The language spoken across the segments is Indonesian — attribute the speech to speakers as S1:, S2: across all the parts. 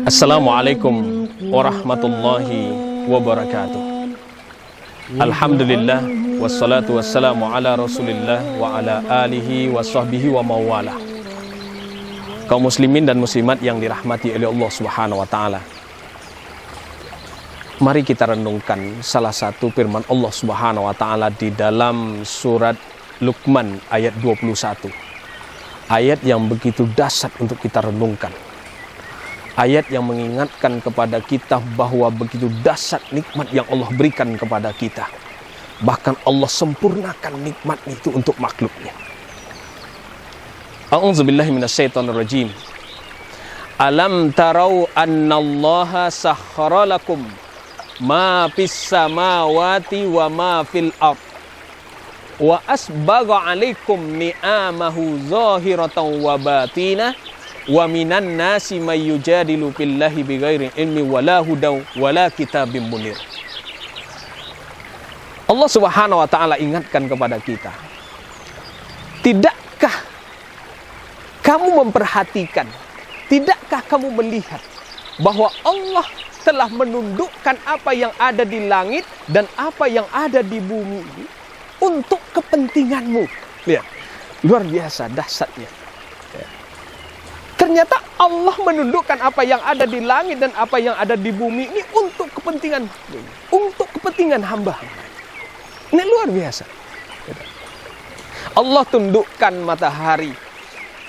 S1: Assalamualaikum warahmatullahi wabarakatuh. Alhamdulillah wassalatu wassalamu ala rasulillah wa ala alihi wa sahbihi wa mawala. Kaum muslimin dan muslimat yang dirahmati oleh Allah subhanahu wa ta'ala, mari kita renungkan salah satu firman Allah subhanahu wa ta'ala di dalam surat Luqman ayat 21. Ayat yang begitu dahsyat untuk kita renungkan. Ayat yang mengingatkan kepada kita bahwa begitu dahsyat nikmat yang Allah berikan kepada kita. Bahkan Allah sempurnakan nikmat itu untuk makhluknya. A'udzubillahi minasyaitonirrajim. Alam tarau annallaha sakhkhara lakum ma fis samawati wa ma fil ardh wa asbagha alaikum ni'amahu zahiratan wa batinah wa minan nasi may yujadilu billahi bighairi ilmi wala hudaw wala kitabim munir. Allah subhanahu wa ta'ala ingatkan kepada kita, tidakkah kamu memperhatikan, tidakkah kamu melihat bahwa Allah telah menundukkan apa yang ada di langit dan apa yang ada di bumi ini untuk kepentinganmu. Lihat, luar biasa dahsyatnya. Ternyata Allah menundukkan apa yang ada di langit dan apa yang ada di bumi ini untuk kepentingan hamba. Ini luar biasa. Allah tundukkan matahari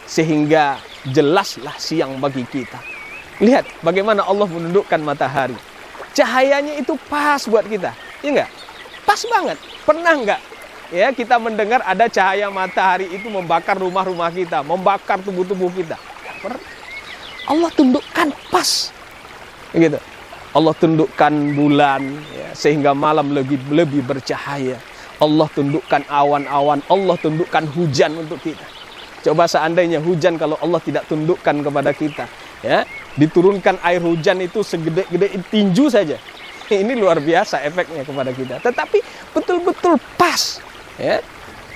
S1: sehingga jelaslah siang bagi kita. Lihat bagaimana Allah menundukkan matahari. Cahayanya itu pas buat kita, ya enggak? Pas banget. Pernah enggak ya kita mendengar ada cahaya matahari itu membakar rumah-rumah kita, membakar tubuh-tubuh kita? Allah tundukkan pas, gitu. Allah tundukkan bulan ya, sehingga malam lebih bercahaya. Allah tundukkan awan-awan, Allah tundukkan hujan untuk kita. Coba seandainya hujan kalau Allah tidak tundukkan kepada kita, ya, diturunkan air hujan itu segede-gede tinju saja. Ini luar biasa efeknya kepada kita. Tetapi betul-betul pas, ya,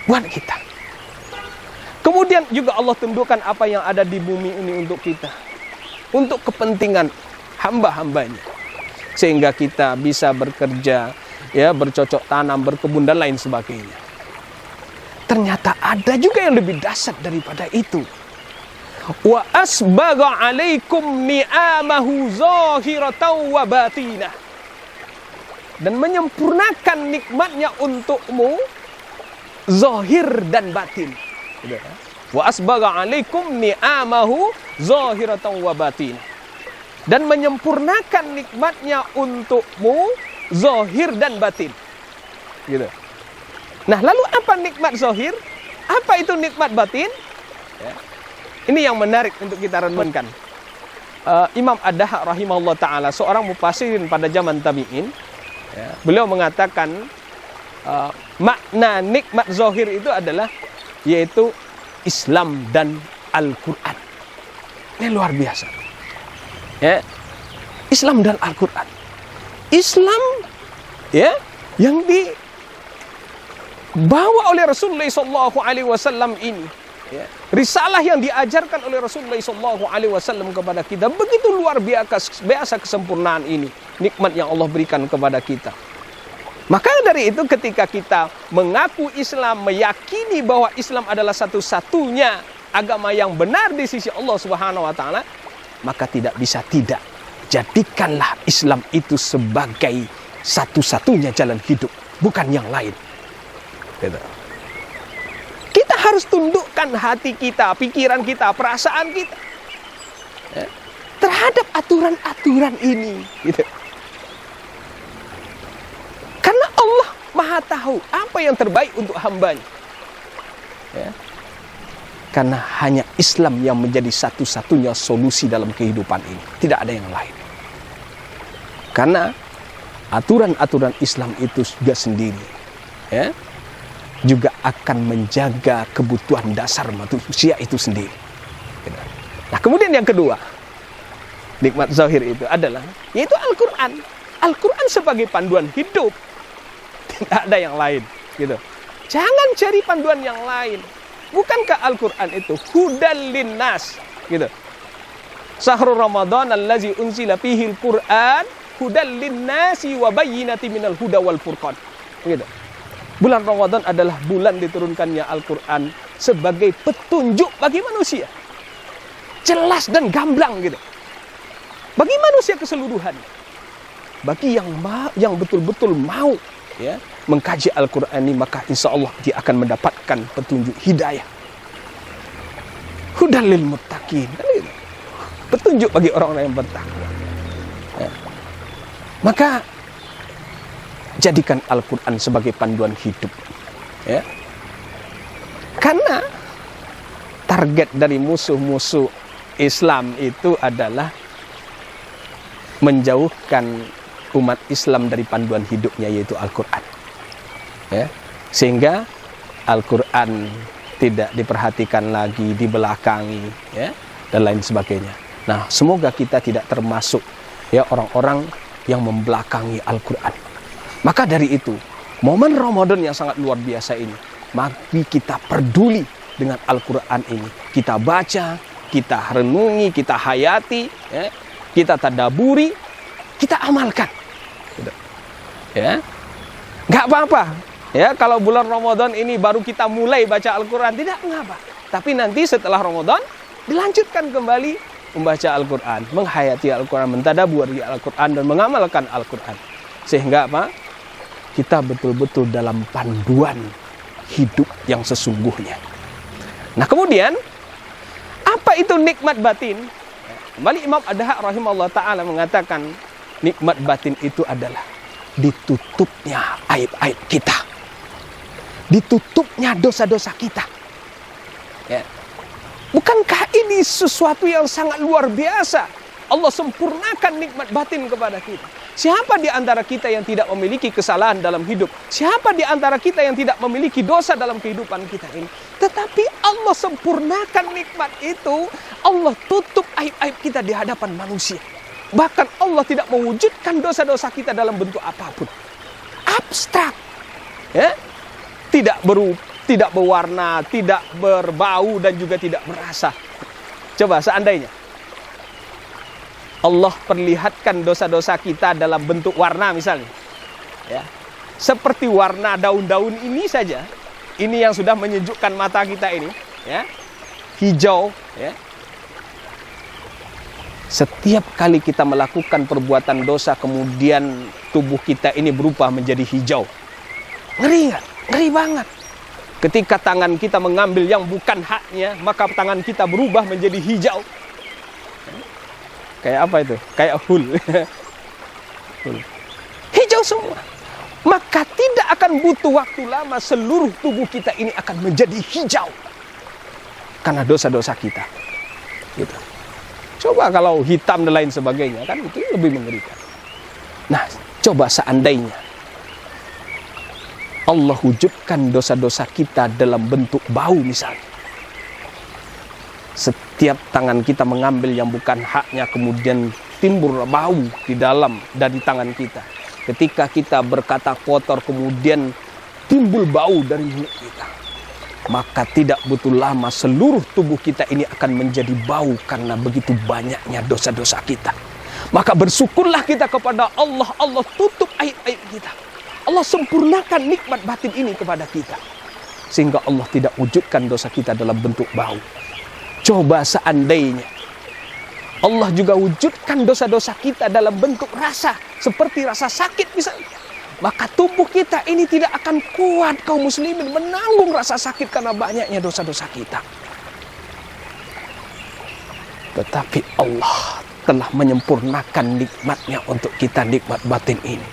S1: buat kita. Kemudian juga Allah tundukkan apa yang ada di bumi ini untuk kita, untuk kepentingan hamba-hambanya, sehingga kita bisa bekerja, ya, bercocok tanam, berkebun dan lain sebagainya. Ternyata ada juga yang lebih dahsyat daripada itu. Wa asbagha alaikum ni'amahu zahiratan wa batinah, dan menyempurnakan nikmatnya untukmu zahir dan batin. Wa asbagha alaikum ni'amahu zahiratan wa batin, dan menyempurnakan nikmatnya untukmu zahir dan batin, gitu. Nah, lalu apa nikmat zahir? Apa itu nikmat batin? Ya. Ini yang menarik untuk kita renungkan. Imam Ad-Dahhak rahimahullah ta'ala, seorang mufassirin pada zaman tabi'in, ya, beliau mengatakan makna nikmat zahir itu adalah yaitu Islam dan Al-Quran. Ini luar biasa, ya. Islam dan Al-Quran. Islam, ya, yang dibawa oleh Rasulullah SAW ini, ya, risalah yang diajarkan oleh Rasulullah SAW kepada kita, begitu luar biasa kesempurnaan ini, nikmat yang Allah berikan kepada kita. Maka dari itu ketika kita mengaku Islam, meyakini bahwa Islam adalah satu-satunya agama yang benar di sisi Allah Subhanahu wa ta'ala, maka tidak bisa tidak. Jadikanlah Islam itu sebagai satu-satunya jalan hidup, bukan yang lain. Gitu. Kita harus tundukkan hati kita, pikiran kita, perasaan kita, ya, terhadap aturan-aturan ini, gitu. Karena Allah Maha tahu apa yang terbaik untuk hambanya, ya. Karena hanya Islam yang menjadi satu-satunya solusi dalam kehidupan ini, tidak ada yang lain. Karena aturan-aturan Islam itu juga sendiri, ya, juga akan menjaga kebutuhan dasar manusia itu sendiri. Nah, kemudian yang kedua, nikmat zahir itu adalah yaitu Al-Quran. Al-Quran sebagai panduan hidup, tidak ada yang lain, gitu. Jangan cari panduan yang lain. Bukankah Al-Quran itu hudan linnas, gitu. Syahrul Ramadan allazi unzila fihil Qur'an hudal linnasi wa bayyinatin minal huda wal furqan. Gitu. Bulan Ramadan adalah bulan diturunkannya Al-Qur'an sebagai petunjuk bagi manusia. Jelas dan gamblang gitu. Bagi manusia keseluruhan. Bagi yang betul-betul mau ya mengkaji Al-Qur'an ini, maka insya Allah dia akan mendapatkan petunjuk hidayah. Hudal lil muttaqin. Petunjuk bagi orang-orang yang bertakwa. Ya. Maka jadikan Al-Quran sebagai panduan hidup. Ya. Karena target dari musuh-musuh Islam itu adalah menjauhkan umat Islam dari panduan hidupnya, yaitu Al-Quran. Ya. Sehingga Al-Quran tidak diperhatikan lagi, dibelakangi, ya, dan lain sebagainya. Nah, semoga kita tidak termasuk ya orang-orang yang membelakangi Al-Quran. Maka dari itu, momen Ramadan yang sangat luar biasa ini, mari kita peduli dengan Al-Quran ini. Kita baca, kita renungi, kita hayati, ya, kita tadaburi, kita amalkan. Gitu. Ya, nggak apa-apa. Ya, kalau bulan Ramadan ini baru kita mulai baca Al-Quran, tidak mengapa. Tapi nanti setelah Ramadan, dilanjutkan kembali membaca Al-Quran, menghayati Al-Quran, mentadaburi Al-Quran, dan mengamalkan Al-Quran. Sehingga apa? Kita betul-betul dalam panduan hidup yang sesungguhnya. Nah, kemudian apa itu nikmat batin? Kembali Imam Ad-Dahhak rahimahullah ta'ala mengatakan nikmat batin itu adalah ditutupnya aib-aib kita, ditutupnya dosa-dosa kita. Ya. Bukankah ini sesuatu yang sangat luar biasa? Allah sempurnakan nikmat batin kepada kita. Siapa di antara kita yang tidak memiliki kesalahan dalam hidup? Siapa di antara kita yang tidak memiliki dosa dalam kehidupan kita ini? Tetapi Allah sempurnakan nikmat itu. Allah tutup aib-aib kita di hadapan manusia. Bahkan Allah tidak mewujudkan dosa-dosa kita dalam bentuk apapun. Abstrak. Ya? Tidak berwarna, tidak berbau, dan juga tidak berasa. Coba seandainya Allah perlihatkan dosa-dosa kita dalam bentuk warna misalnya, ya, seperti warna daun-daun ini saja, ini yang sudah menyejukkan mata kita ini, ya, hijau, ya. Setiap kali kita melakukan perbuatan dosa, kemudian tubuh kita ini berubah menjadi hijau. Ngeri nggak? Ngeri banget. Ketika tangan kita mengambil yang bukan haknya, maka tangan kita berubah menjadi hijau. Kayak apa itu? Kayak hul. Hijau semua. Maka tidak akan butuh waktu lama, seluruh tubuh kita ini akan menjadi hijau. Karena dosa-dosa kita. Gitu. Coba kalau hitam dan lain sebagainya, kan itu lebih mengerikan. Nah, coba seandainya Allah wujudkan dosa-dosa kita dalam bentuk bau misalnya. Setiap tangan kita mengambil yang bukan haknya, kemudian timbul bau di dalam dari tangan kita. Ketika kita berkata kotor, kemudian timbul bau dari mulut kita. Maka tidak butuh lama seluruh tubuh kita ini akan menjadi bau karena begitu banyaknya dosa-dosa kita. Maka bersyukurlah kita kepada Allah. Allah tutup aib-aib kita. Allah sempurnakan nikmat batin ini kepada kita. Sehingga Allah tidak wujudkan dosa kita dalam bentuk bau. Coba seandainya Allah juga wujudkan dosa-dosa kita dalam bentuk rasa, seperti rasa sakit misalnya, maka tubuh kita ini tidak akan kuat, kaum muslimin, menanggung rasa sakit karena banyaknya dosa-dosa kita. Tetapi Allah telah menyempurnakan nikmatnya untuk kita, nikmat batin ini.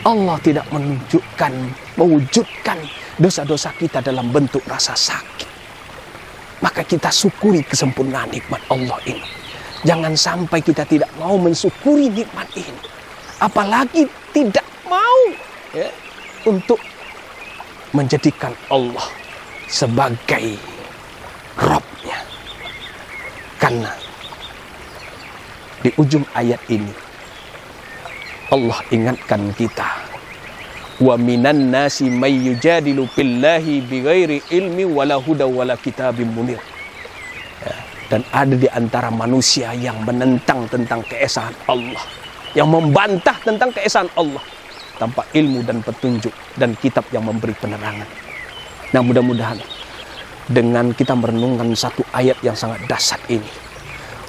S1: Allah tidak mewujudkan dosa-dosa kita dalam bentuk rasa sakit. Maka kita syukuri kesempurnaan nikmat Allah ini. Jangan sampai kita tidak mau mensyukuri nikmat ini. Apalagi tidak mau ya, untuk menjadikan Allah sebagai Rabb-nya. Karena di ujung ayat ini Allah ingatkan kita, wa minan nasi may yujadilu billahi bighairi ilmi wala huda wala kitabim munir. Ya, Dan ada di antara manusia yang menentang tentang keesaan Allah, yang membantah tentang keesaan Allah tanpa ilmu dan petunjuk dan kitab yang memberi penerangan. Nah, mudah-mudahan dengan kita merenungkan satu ayat yang sangat dahsyat ini,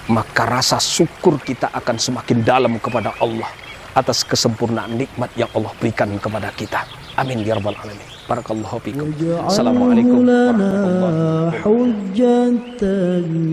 S1: maka rasa syukur kita akan semakin dalam kepada Allah atas kesempurnaan nikmat yang Allah berikan kepada kita. Amin ya rabbal alamin. Barakallahu fikum. Assalamualaikum warahmatullahi wabarakatuh.